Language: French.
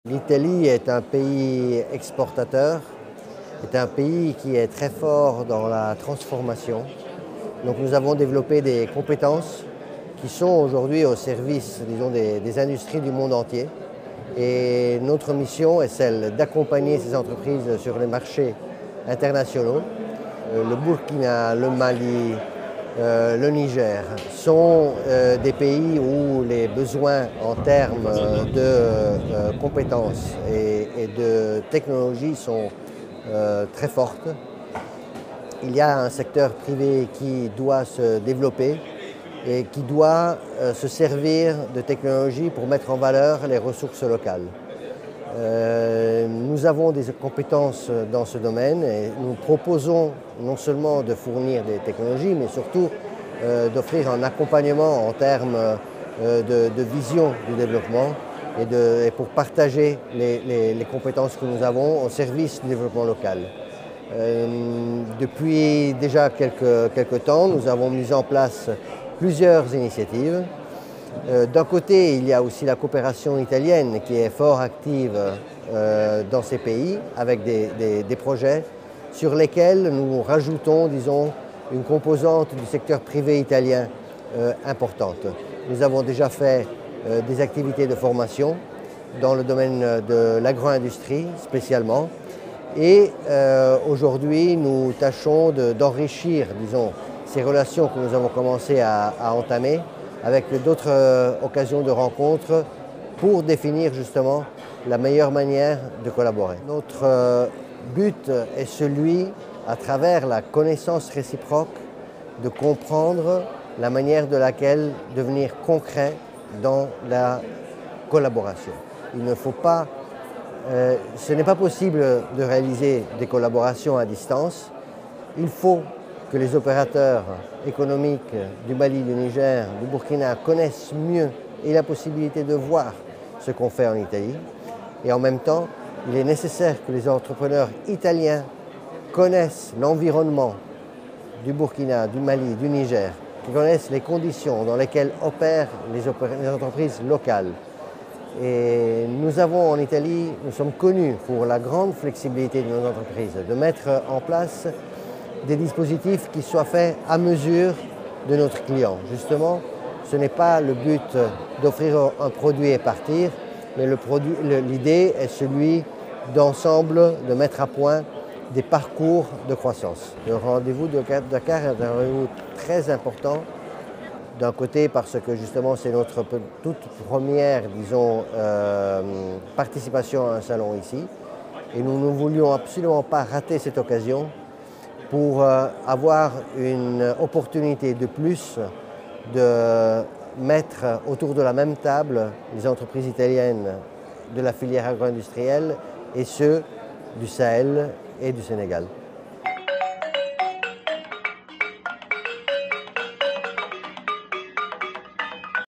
L'Italie est un pays exportateur, est un pays qui est très fort dans la transformation. Donc nous avons développé des compétences qui sont aujourd'hui au service, disons, des industries du monde entier. Et notre mission est celle d'accompagner ces entreprises sur les marchés internationaux. Le Burkina, le Mali, le Niger sont des pays où les besoins en termes de compétences et de technologie sont très fortes. Il y a un secteur privé qui doit se développer et qui doit se servir de technologies pour mettre en valeur les ressources locales. Nous avons des compétences dans ce domaine et nous proposons non seulement de fournir des technologies, mais surtout d'offrir un accompagnement en termes de vision du développement et pour partager les compétences que nous avons au service du développement local. Depuis déjà quelques temps, nous avons mis en place plusieurs initiatives. D'un côté, il y a aussi la coopération italienne qui est fort active dans ces pays avec des projets sur lesquels nous rajoutons, disons, une composante du secteur privé italien importante. Nous avons déjà fait des activités de formation dans le domaine de l'agro-industrie spécialement et aujourd'hui nous tâchons d'enrichir, disons, ces relations que nous avons commencé à entamer avec d'autres occasions de rencontres pour définir justement la meilleure manière de collaborer. Notre but est celui, à travers la connaissance réciproque, de comprendre la manière de laquelle devenir concret dans la collaboration. Il ne faut pas, ce n'est pas possible de réaliser des collaborations à distance. Il faut que les opérateurs économiques du Mali, du Niger, du Burkina connaissent mieux et la possibilité de voir ce qu'on fait en Italie. Et en même temps, il est nécessaire que les entrepreneurs italiens connaissent l'environnement du Burkina, du Mali, du Niger, qui connaissent les conditions dans lesquelles opèrent les entreprises locales. Et nous avons en Italie, nous sommes connus pour la grande flexibilité de nos entreprises, de mettre en place des dispositifs qui soient faits à mesure de notre client. Justement, ce n'est pas le but d'offrir un produit et partir, mais l'idée est celui d'ensemble de mettre à point des parcours de croissance. Le rendez-vous de Dakar est un rendez-vous très important, d'un côté parce que justement c'est notre toute première, disons, participation à un salon ici, et nous ne voulions absolument pas rater cette occasion pour avoir une opportunité de plus de mettre autour de la même table les entreprises italiennes de la filière agro-industrielle et ceux du Sahel et du Sénégal.